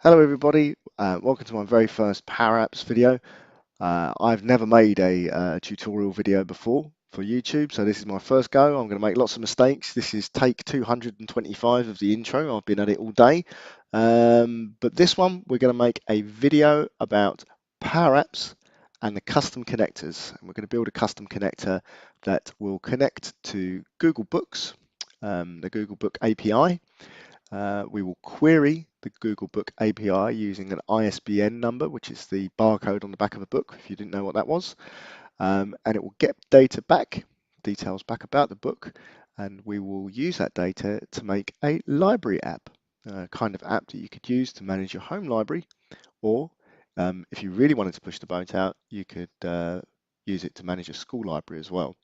Hello everybody, welcome to my very first PowerApps video. I've never made a tutorial video before for YouTube, so this is my first go. I'm going to make lots of mistakes. This is take 225 of the intro. I've been at it all day. But this one, we're going to make a video about PowerApps and the custom connectors. And we're going to build a custom connector that will connect to Google Books, the Google Book API. We will query the Google Book API using an ISBN number, which is the barcode on the back of a book, if you didn't know what that was. And it will get data back, details back about the book, and we will use that data to make a library app, a kind of app that you could use to manage your home library, or if you really wanted to push the boat out, you could use it to manage a school library as well.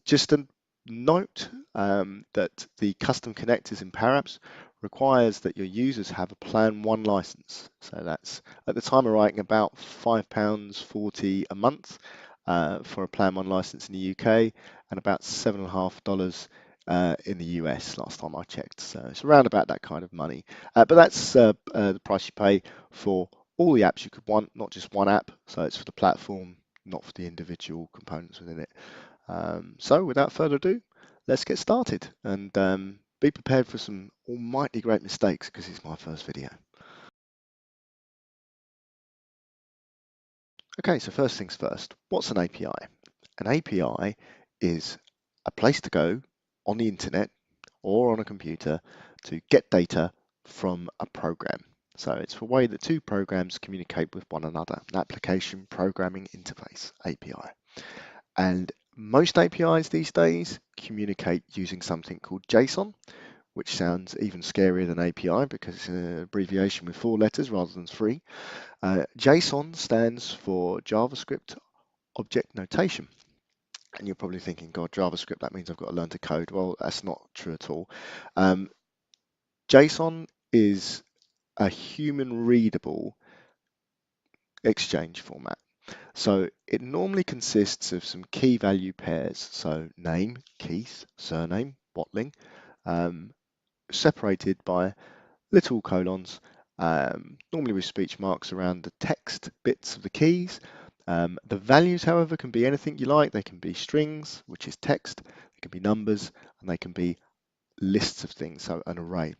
Just a note that the custom connectors in PowerApps requires that your users have a Plan 1 license. So that's, at the time of writing, about £5.40 a month for a Plan 1 license in the UK, and about $7.50 in the US last time I checked. So it's around about that kind of money. But that's the price you pay for all the apps you could want, not just one app. So it's for the platform, not for the individual components within it. So without further ado, let's get started and be prepared for some almighty great mistakes because it's my first video. Okay, so first things first, what's an API? An API is a place to go on the internet or on a computer to get data from a program. So it's a way that two programs communicate with one another, an application programming interface, API. And most APIs these days communicate using something called JSON, which sounds even scarier than API because it's an abbreviation with 4 letters rather than 3. JSON stands for JavaScript Object Notation. And you're probably thinking, God, JavaScript, that means I've got to learn to code. Well, that's not true at all. JSON is a human readable exchange format. So it normally consists of some key value pairs. So name, Keith, surname, Watling, separated by little colons, normally with speech marks around the text bits of the keys. The values, however, can be anything you like. They can be strings, which is text, they can be numbers, and they can be lists of things, so an array.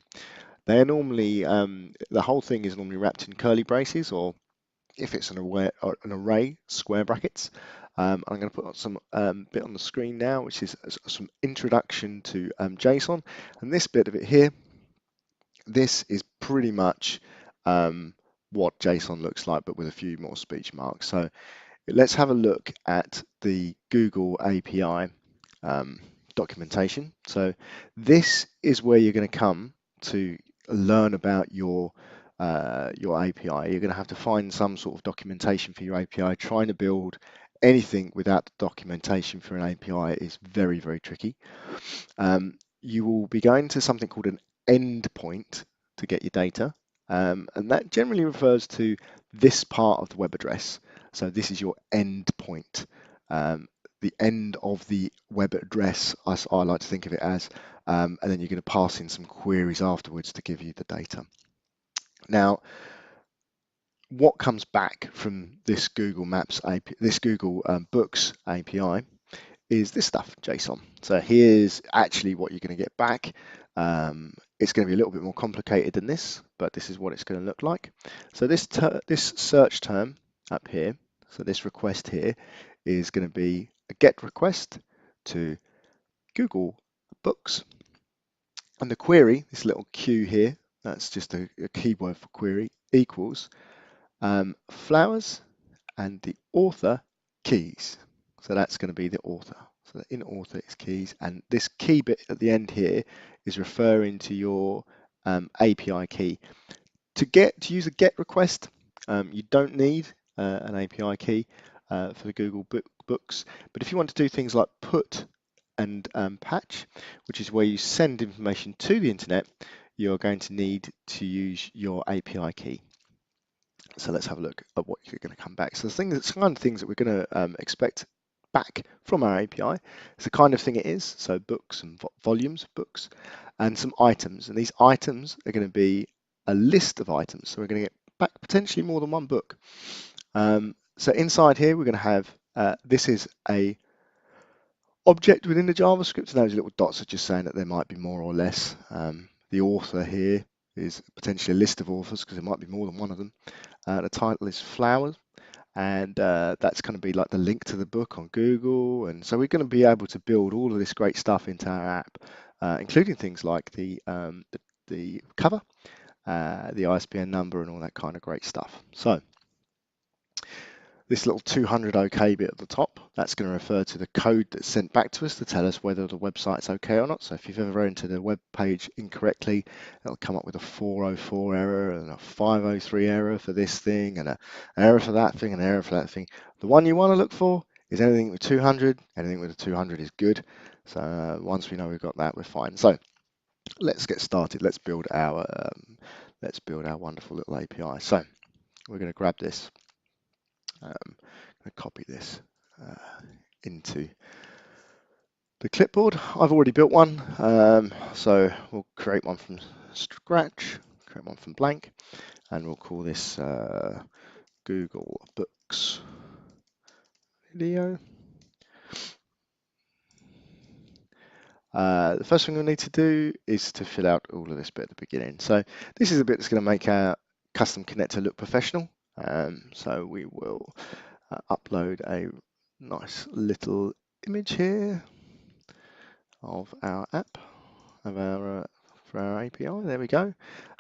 They are normally, the whole thing is normally wrapped in curly braces, or if it's an array, square brackets. I'm going to put some bit on the screen now, which is some introduction to JSON. And this bit of it here, this is pretty much what JSON looks like, but with a few more speech marks. So let's have a look at the Google API documentation. So this is where you're going to come to learn about your API. You're going to have to find some sort of documentation for your API. Trying to build anything without the documentation for an API is very, very tricky. You will be going to something called an endpoint to get your data, and that generally refers to this part of the web address. So this is your endpoint, the end of the web address, I like to think of it as, and then you're going to pass in some queries afterwards to give you the data. Now, what comes back from this Google Maps API, this Google Books API, is this stuff, JSON. So here's actually what you're going to get back. It's going to be a little bit more complicated than this, but this is what it's going to look like. So this search term up here, so this request here, is going to be a GET request to Google Books. And the query, this little Q here, that's just a keyword for query, equals flowers and the author keys. So that's going to be the author. So in author is keys, and this key bit at the end here is referring to your API key. To use a GET request, you don't need an API key for the Google Books, but if you want to do things like put and patch, which is where you send information to the internet, you're going to need to use your API key. So let's have a look at what you're going to come back. So the kind of things that we're going to expect back from our API is the kind of thing it is. So books and volumes of books and some items. And these items are going to be a list of items. So we're going to get back potentially more than one book. So inside here, we're going to have, this is a object within the JavaScript, and those little dots are just saying that there might be more or less. The author here is potentially a list of authors because there might be more than one of them. The title is flowers, and that's going to be like the link to the book on Google. And so we're going to be able to build all of this great stuff into our app, including things like the cover, the ISBN number, and all that kind of great stuff. So this little 200 OK bit at the top, that's going to refer to the code that's sent back to us to tell us whether the website's okay or not. So if you've ever entered a web page incorrectly, it'll come up with a 404 error and a 503 error for this thing, and an error for that thing, and an error for that thing. The one you want to look for is anything with 200. Anything with a 200 is good. So once we know we've got that, we're fine. So let's get started. Let's build our wonderful little API. So we're going to grab this. I'm going to copy this into the clipboard. I've already built one, so we'll create one from scratch, create one from blank, and we'll call this Google Books video. The first thing we need to do is to fill out all of this bit at the beginning. So this is a bit that's going to make our custom connector look professional. So we will upload a nice little image here of our app, for our API. There we go.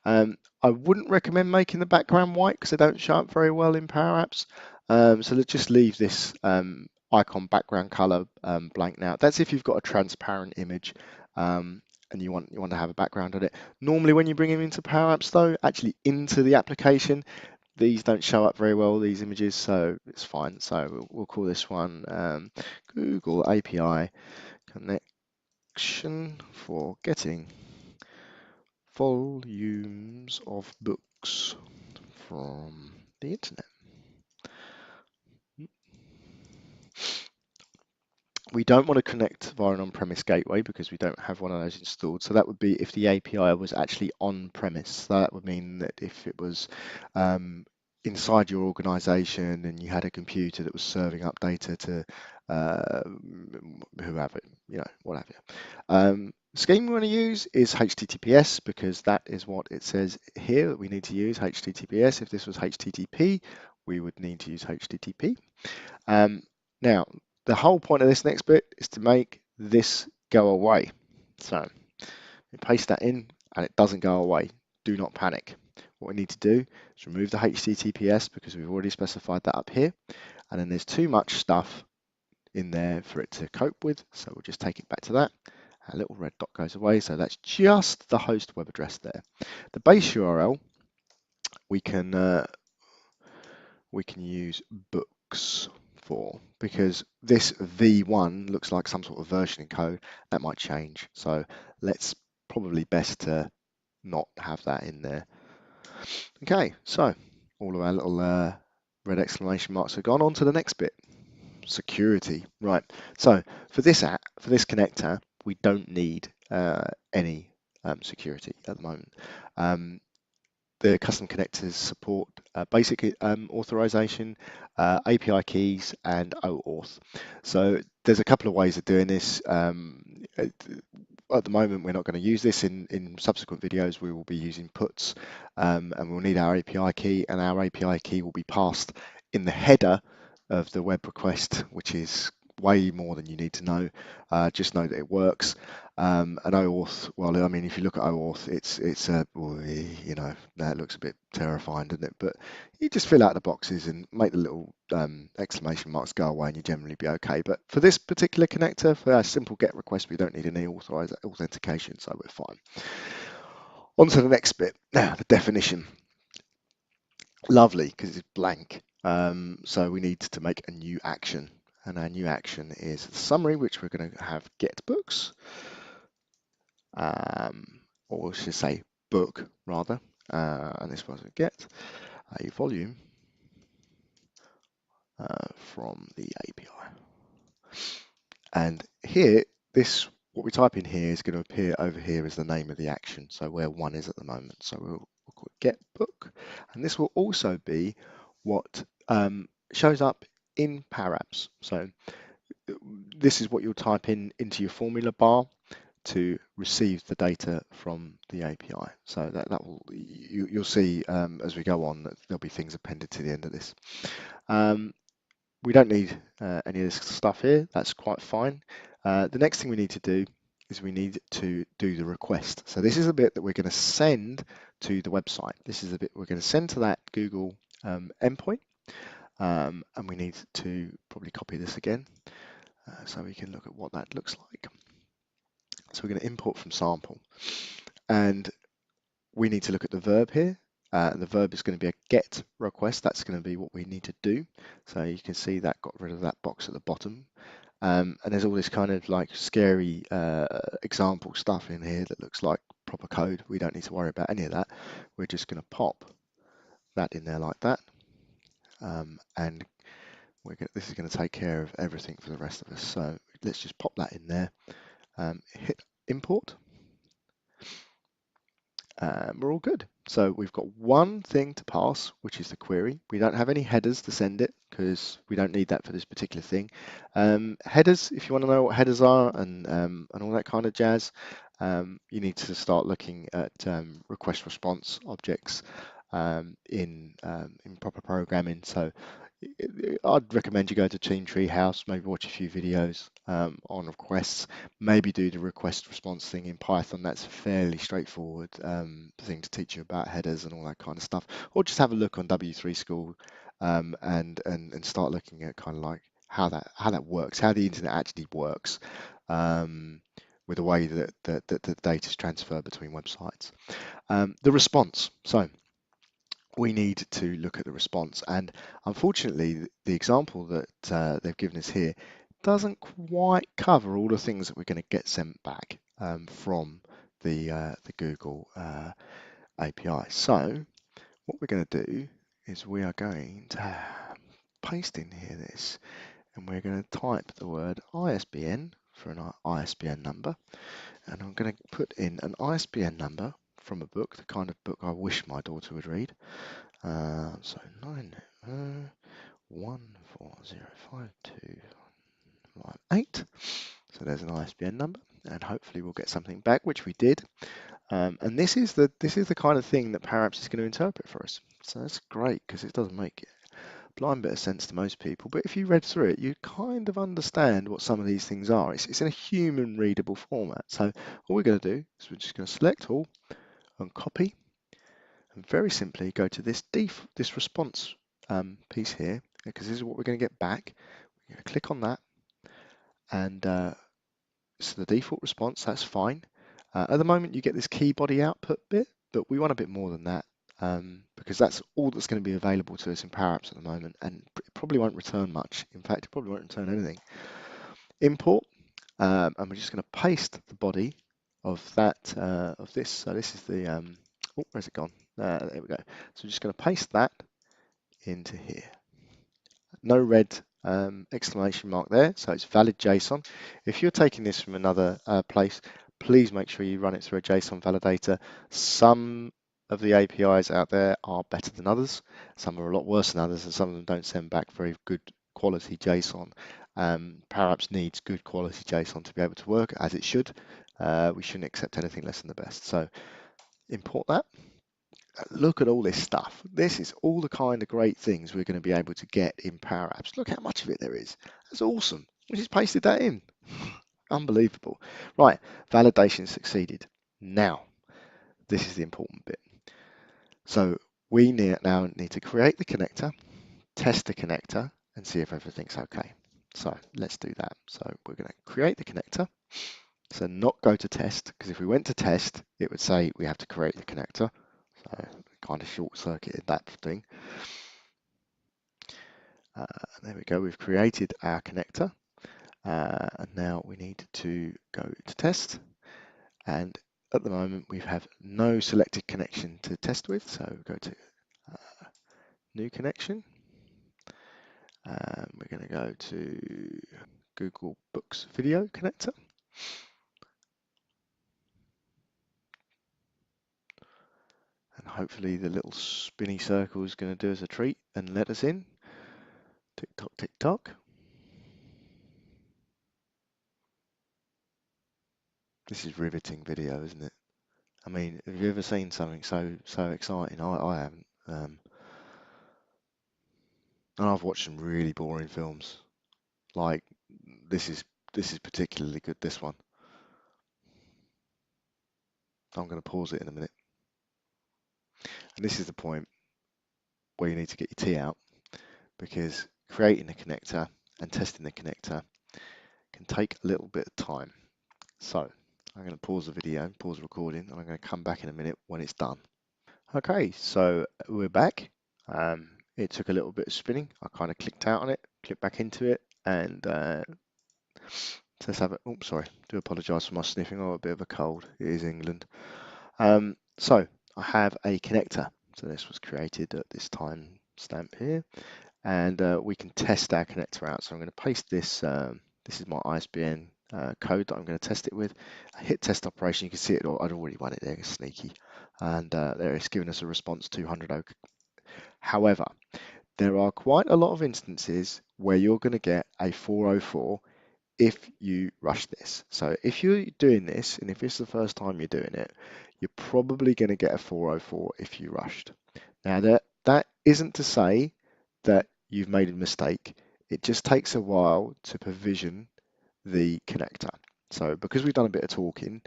I wouldn't recommend making the background white because they don't show up very well in PowerApps. So let's just leave this icon background color blank now. That's if you've got a transparent image and you want to have a background on it. Normally when you bring them into PowerApps though, actually into the application, these don't show up very well, these images, so it's fine. So we'll call this one Google API connection for getting volumes of books from the internet. We don't want to connect via an on-premise gateway because we don't have one of those installed. So that would be if the API was actually on-premise. So that would mean that if it was inside your organization and you had a computer that was serving up data to whoever, what have you. Scheme we want to use is HTTPS because that is what it says here that we need to use, HTTPS. If this was HTTP, we would need to use HTTP. Now, the whole point of this next bit is to make this go away. So we paste that in and it doesn't go away. Do not panic. What we need to do is remove the HTTPS because we've already specified that up here. And then there's too much stuff in there for it to cope with. So we'll just take it back to that. A little red dot goes away. So that's just the host web address there. The base URL, we can use books for, because this v1 looks like some sort of versioning code that might change, so let's probably best to not have that in there. Okay, so all of our little red exclamation marks are gone. On to the next bit, security. Right, so for this connector we don't need any security at the moment. The custom connectors support basic authorization, API keys, and OAuth. So there's a couple of ways of doing this. At the moment, we're not going to use this. In subsequent videos, we will be using puts, and we'll need our API key, and our API key will be passed in the header of the web request, which is way more than you need to know. Just know that it works. And OAuth, well, I mean, if you look at OAuth, it's that looks a bit terrifying, doesn't it? But you just fill out the boxes and make the little exclamation marks go away, and you generally be okay. But for this particular connector, for our simple GET request, we don't need any authentication, so we're fine. On to the next bit. Now, the definition. Lovely, because it's blank. So we need to make a new action. And our new action is the summary, which we're going to have get books, or we should say book rather, and this was a get a volume from the API. And here, what we type in here is going to appear over here as the name of the action, so where 1 is at the moment. So we'll called get book, and this will also be what shows up in PowerApps. So this is what you'll type in into your formula bar to receive the data from the API. So that will you'll see as we go on that there'll be things appended to the end of this. We don't need any of this stuff here. That's quite fine. The next thing we need to do is we need to do the request. So this is the bit that we're going to send to the website. This is the bit we're going to send to that Google endpoint. And we need to probably copy this again so we can look at what that looks like. So we're going to import from sample, and we need to look at the verb here. The verb is going to be a get request. That's going to be what we need to do. So you can see that got rid of that box at the bottom. And there's all this kind of like scary example stuff in here that looks like proper code. We don't need to worry about any of that. We're just going to pop that in there like that. And this is going to take care of everything for the rest of us. So let's just pop that in there. Hit import. We're all good. So we've got one thing to pass, which is the query. We don't have any headers to send it because we don't need that for this particular thing. Headers, if you want to know what headers are and all that kind of jazz, you need to start looking at request response objects in proper programming. So I'd recommend you go to Team Treehouse, maybe watch a few videos on requests, maybe do the request response thing in Python. That's a fairly straightforward thing to teach you about headers and all that kind of stuff. Or just have a look on W3 School and start looking at kind of like how that works, how the internet actually works with the way that the data is transferred between websites. The response. So we need to look at the response, and unfortunately the example that they've given us here doesn't quite cover all the things that we're going to get sent back from the Google API. So what we're going to do is we are going to paste in here this, and we're going to type the word ISBN for an ISBN number, and I'm going to put in an ISBN number from a book, the kind of book I wish my daughter would read. So 914052558. So there's an ISBN number, and hopefully we'll get something back, which we did. And this is the kind of thing that PowerApps is going to interpret for us. So that's great because it doesn't make a blind bit of sense to most people. But if you read through it, you kind of understand what some of these things are. It's in a human readable format. So all we're going to do is we're just going to select all and copy. And very simply go to this response piece here, because this is what we're going to get back. We're going to click on that, and so the default response, that's fine. At the moment you get this key body output bit, but we want a bit more than that because that's all that's going to be available to us in PowerApps at the moment, and it probably won't return much. In fact, it probably won't return anything. Import, and we're just going to paste the body of that of this. So this is the oh, where's it gone? There we go. So we're just going to paste that into here. No red exclamation mark there, so it's valid JSON. If you're taking this from another place, please make sure you run it through a JSON validator. Some of the APIs out there are better than others. Some are a lot worse than others, and some of them don't send back very good quality JSON. PowerApps needs good quality JSON to be able to work as it should. We shouldn't accept anything less than the best. So import that. Look at all this stuff. This is all the kind of great things we're going to be able to get in PowerApps. Look how much of it there is. That's awesome. We just pasted that in. Unbelievable. Right, validation succeeded. Now, this is the important bit. So we now need to create the connector, test the connector, and see if everything's okay. So let's do that. So we're going to create the connector. So not go to test, because if we went to test, it would say we have to create the connector. So kind of short-circuited that thing. There we go, we've created our connector. And now we need to go to test. And at the moment, we have no selected connection to test with. So go to new connection. We're going to go to Google Books video connector. And hopefully the little spinny circle is going to do us a treat and let us in. Tick tock, tick tock. This is riveting video, isn't it? I mean, have you ever seen something so exciting? I haven't. And I've watched some really boring films. Like this is particularly good. This one. I'm going to pause it in a minute. And this is the point where you need to get your tea out, because creating a connector and testing the connector can take a little bit of time. So I'm going to pause the video, pause the recording, and I'm going to come back in a minute when it's done. Okay, so we're back. It took a little bit of spinning. I kind of clicked out on it, clicked back into it, and let's have it. Oh, sorry. Do apologise for my sniffing. Oh, a bit of a cold. It is England. So I have a connector. So this was created at this time stamp here, and we can test our connector out. So I'm going to paste this. This is my ISBN code that I'm going to test it with. I hit test operation. You can see it. I'd already run it there. It's sneaky, and there it's giving us a response 200. However, there are quite a lot of instances where you're going to get a 404 if you rush this. So if you're doing this, and if it's the first time you're doing it, you're probably going to get a 404 if you rushed. Now that isn't to say that you've made a mistake. It just takes a while to provision the connector. So because we've done a bit of talking,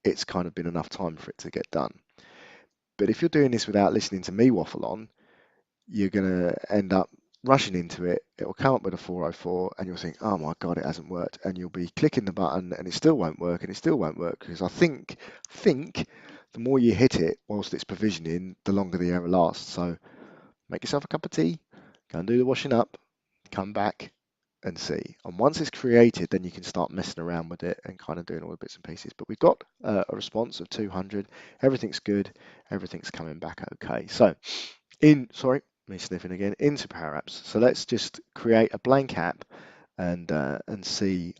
it's kind of been enough time for it to get done. But if you're doing this without listening to me waffle on, you're going to end up rushing into it. It will come up with a 404 and you'll think, oh my God, it hasn't worked. And you'll be clicking the button and it still won't work, and it still won't work, because I think the more you hit it whilst it's provisioning, the longer the error lasts. So make yourself a cup of tea, go and do the washing up, come back and see. And once it's created, then you can start messing around with it and kind of doing all the bits and pieces. But we've got a response of 200. Everything's good. Everything's coming back okay. So sorry, me sniffing again, into PowerApps. So let's just create a blank app and see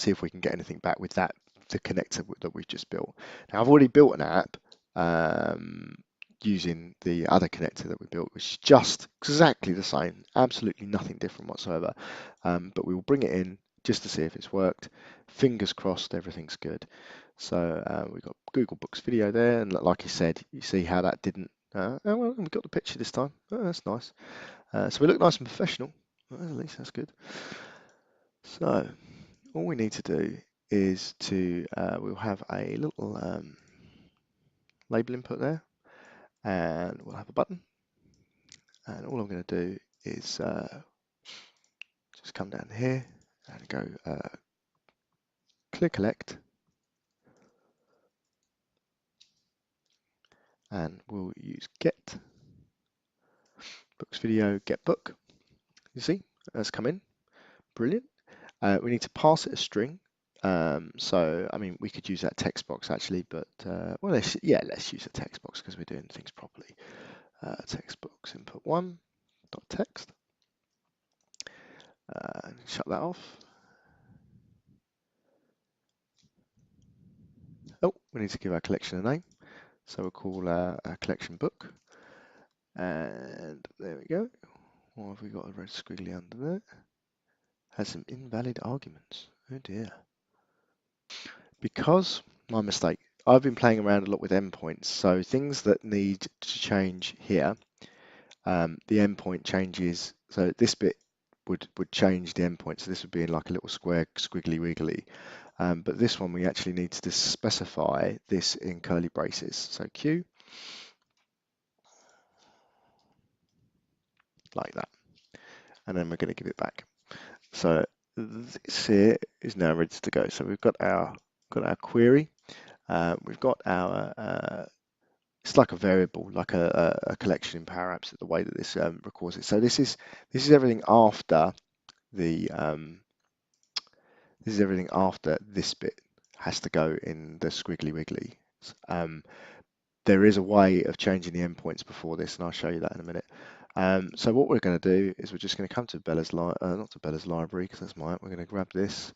if we can get anything back with the connector that we've just built. Now I've already built an app using the other connector that we built, which is just exactly the same, absolutely nothing different whatsoever. But we will bring it in just to see if it's worked. Fingers crossed, everything's good. So we've got Google Books video there, and like you said, you see how that didn't. Oh well, we got the picture this time. Oh, that's nice. So we look nice and professional. Well, at least that's good. So all we need to do is we'll have a little label input there, and we'll have a button. And all I'm going to do is just come down here and go clear collect, and we'll use get books video get book. You see, that's come in. Brilliant. We need to pass it a string. So, I mean, we could use that text box actually, but well, let's use a text box because we're doing things properly. Text box input 1 dot text. Shut that off. Oh, we need to give our collection a name. So we'll call our collection book. And there we go. What have we got a red squiggly under there? Has some invalid arguments. Oh dear. Because, my mistake, I've been playing around a lot with endpoints. So things that need to change here, the endpoint changes. So this bit would change the endpoint. So this would be in like a little square squiggly wiggly. But this one, we actually need to specify this in curly braces. So Q, like that. And then we're going to give it back. So this here is now ready to go. So we've got our query. We've got our it's like a variable, like a collection in PowerApps, the way that this records it. So this is everything after the this bit has to go in the squiggly wiggly. There is a way of changing the endpoints before this, and I'll show you that in a minute. So what we're going to do is we're just going to come to Bella's not to Bella's library, because that's mine. We're going to grab this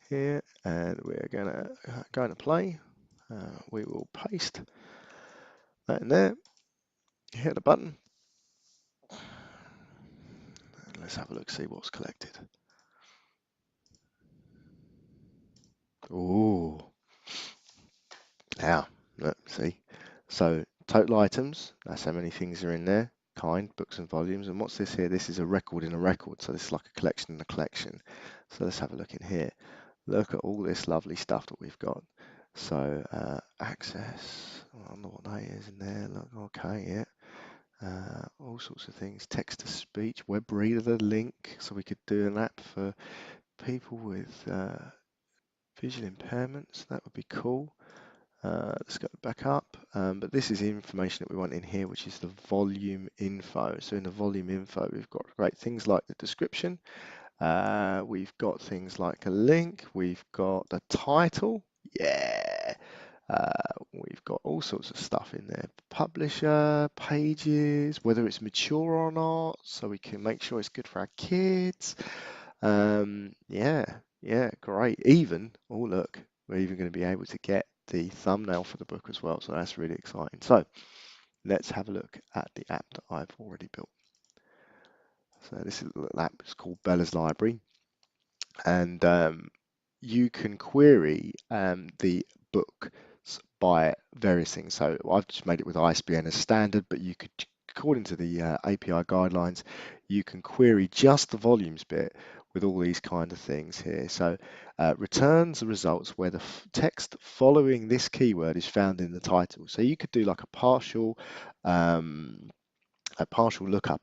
here, and we're going to go into play. We will paste that in there, hit the button, and let's have a look, see what's collected. Oh, now, look, see. So total items, that's how many things are in there. Kind, books and volumes. And what's this here? This is a record in a record. So this is like a collection in a collection. So let's have a look in here. Look at all this lovely stuff that we've got. So access, I don't know what that is in there. Look, okay, yeah. All sorts of things. Text to speech, web reader, the link. So we could do an app for people with visual impairments. That would be cool. Let's go back up. But this is the information that we want in here, which is the volume info. So in the volume info, we've got great things like the description. We've got things like a link. We've got the title. Yeah. We've got all sorts of stuff in there. Publisher, pages, whether it's mature or not, so we can make sure it's good for our kids. Yeah, great. Even, oh look, we're even going to be able to get the thumbnail for the book as well, so that's really exciting. So let's have a look at the app that I've already built. So this is the app, it's called Bella's Library, and you can query the book by various things. So I've just made it with ISBN as standard, but you could, according to the API guidelines, you can query just the volumes bit with all these kind of things here. So returns the results where the text following this keyword is found in the title. So you could do like a partial lookup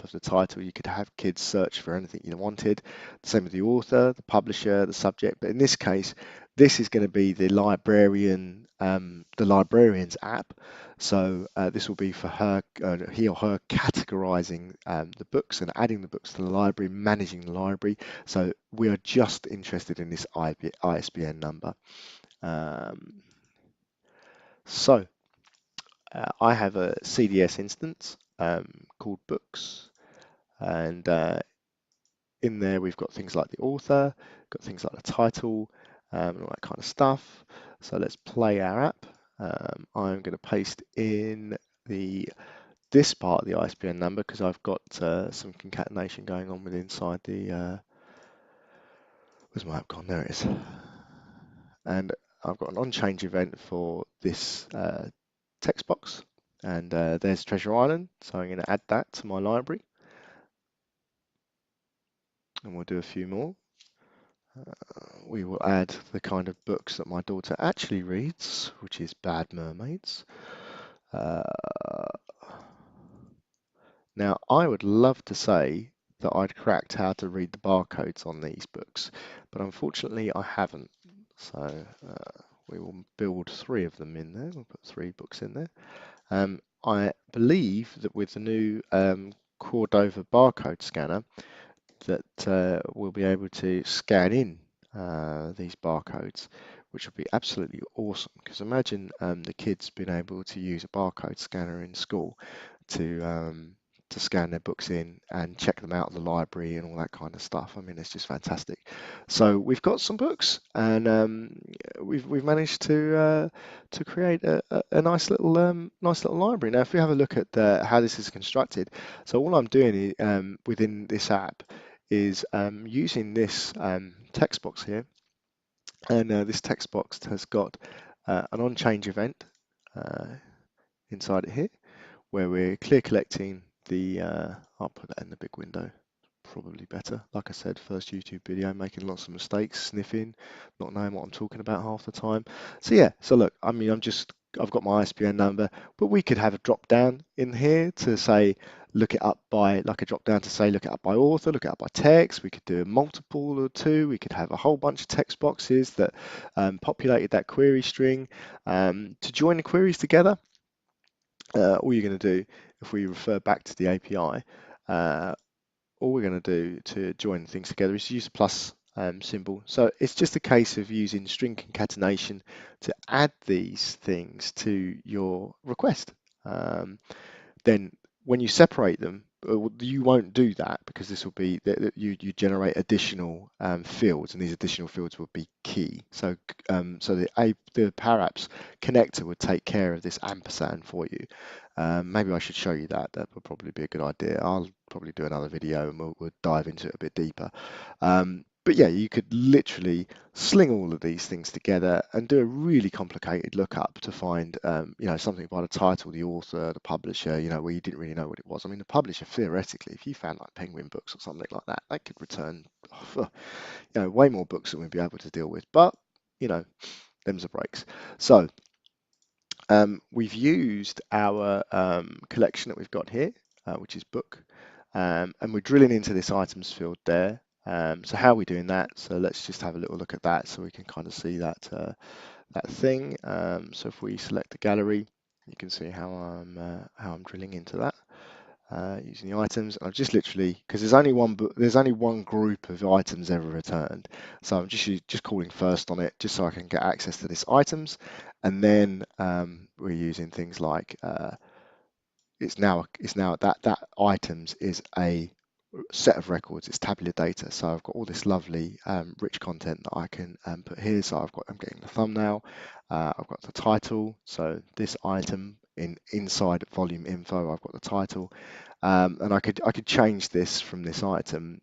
of the title. You could have kids search for anything you wanted. Same with the author, the publisher, the subject. But in this case, this is going to be the librarian's app. So this will be for her, he or her categorizing the books and adding the books to the library, managing the library. So we are just interested in this ISBN number. So I have a CDS instance called books, and in there we've got things like the author, got things like the title, and all that kind of stuff. So let's play our app. I'm going to paste in this part of the ISBN number because I've got some concatenation going on with inside the where's my app gone? There it is. And I've got an on-change event for this text box, and there's Treasure Island, so I'm going to add that to my library, and we'll do a few more. We will add the kind of books that my daughter actually reads, which is Bad Mermaids. Now, I would love to say that I'd cracked how to read the barcodes on these books, but unfortunately I haven't. So we will build 3 of them in there. We'll put 3 books in there. I believe that with the new Cordova barcode scanner, that we'll be able to scan in these barcodes, which would be absolutely awesome. Because imagine the kids being able to use a barcode scanner in school to scan their books in and check them out of the library and all that kind of stuff. I mean, it's just fantastic. So we've got some books, and we've managed to create a nice little library. Now, if we have a look at how this is constructed, so all I'm doing within this app is using this text box here, and this text box has got an on-change event inside it here, where we're clear collecting the, I'll put that in the big window, probably better. Like I said, first YouTube video, making lots of mistakes, sniffing, not knowing what I'm talking about half the time. So yeah, so look, I mean, I've got my ISBN number, but we could have a drop down in here to say, look it up by, like a drop down to say, look it up by author, look it up by text. We could do a multiple or 2. We could have a whole bunch of text boxes that populated that query string. To join the queries together, all you're going to do, if we refer back to the API, all we're going to do to join things together is use the plus symbol. So it's just a case of using string concatenation to add these things to your request. Then when you separate them, you won't do that because this will be that you generate additional fields, and these additional fields will be key. So so the PowerApps connector would take care of this ampersand for you. Maybe I should show you that. That would probably be a good idea. I'll probably do another video and we'll dive into it a bit deeper. But yeah, you could literally sling all of these things together and do a really complicated lookup to find, something by the title, the author, the publisher, where you didn't really know what it was. I mean, the publisher, theoretically, if you found like Penguin Books or something like that, that could return, way more books than we'd be able to deal with. But, them's the breaks. So we've used our collection that we've got here, which is book, and we're drilling into this items field there. So how are we doing that? So let's just have a little look at that so we can kind of see that that thing. So if we select the gallery, you can see how I'm drilling into that using the items. I've just literally, because there's only one book, there's only one group of items ever returned, so I'm just calling first on it just so I can get access to this items, and then we're using things like it's now that items is a set of records, it's tabular data. So I've got all this lovely rich content that I can put here. So I'm getting the thumbnail, I've got the title, so this item inside volume info, I've got the title, and I could change this from this item.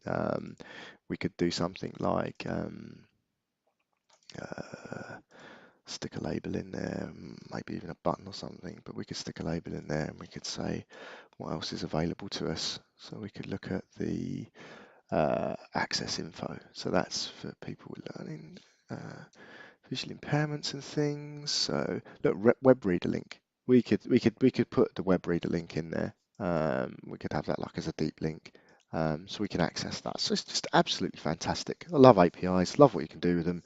We could do something like stick a label in there, maybe even a button or something, but we could stick a label in there and we could say what else is available to us. So we could look at the access info. So that's for people with learning visual impairments and things. So look, web reader link. We could put the web reader link in there. We could have that like as a deep link. So we can access that. So it's just absolutely fantastic. I love APIs, love what you can do with them.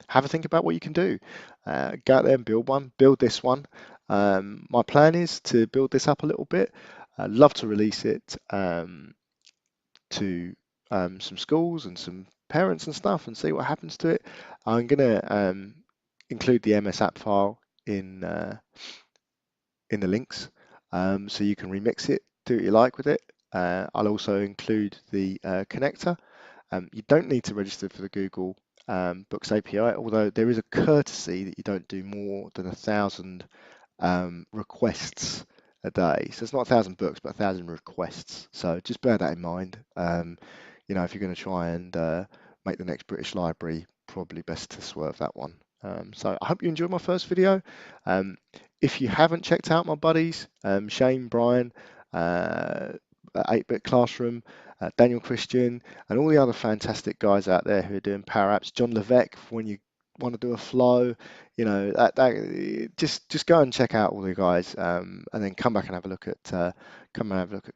Have a think about what you can do. Go out there and build one, build this one. My plan is to build this up a little bit. I'd love to release it to some schools and some parents and stuff and see what happens to it. I'm going to include the MS app file in the links, so you can remix it, do what you like with it. I'll also include the connector. You don't need to register for the Google Books API, although there is a courtesy that you don't do more than 1,000 requests a day. So it's not 1,000 books, but 1,000 requests. So just bear that in mind. If you're going to try and make the next British Library, probably best to swerve that one. So I hope you enjoyed my first video. If you haven't checked out my buddies, Shane, Brian, 8-Bit Classroom, Daniel Christian, and all the other fantastic guys out there who are doing PowerApps, John Levesque, when you want to do a flow, just go and check out all the guys, and then come back and have a look at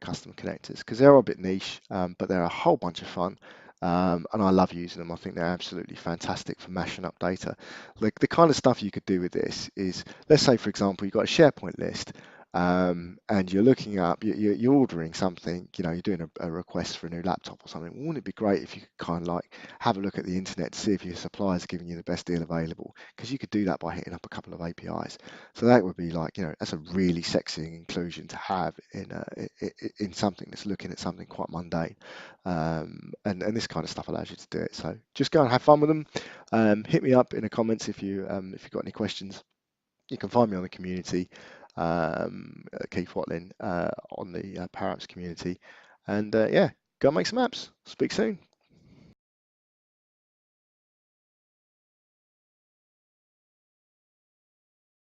custom connectors, because they're a bit niche, but they're a whole bunch of fun. And I love using them. I think they're absolutely fantastic for mashing up data. Like the kind of stuff you could do with this is, let's say for example you've got a SharePoint list, and you're looking up, you're ordering something, you're doing a request for a new laptop or something. Wouldn't it be great if you could kind of like have a look at the internet to see if your suppliers are giving you the best deal available? Because you could do that by hitting up a couple of APIs. So that would be like, that's a really sexy inclusion to have in something that's looking at something quite mundane. And this kind of stuff allows you to do it. So just go and have fun with them. Hit me up in the comments if you've got any questions. You can find me on the community, Keith Watlin, on the PowerApps community. And yeah, go and make some apps. Speak soon.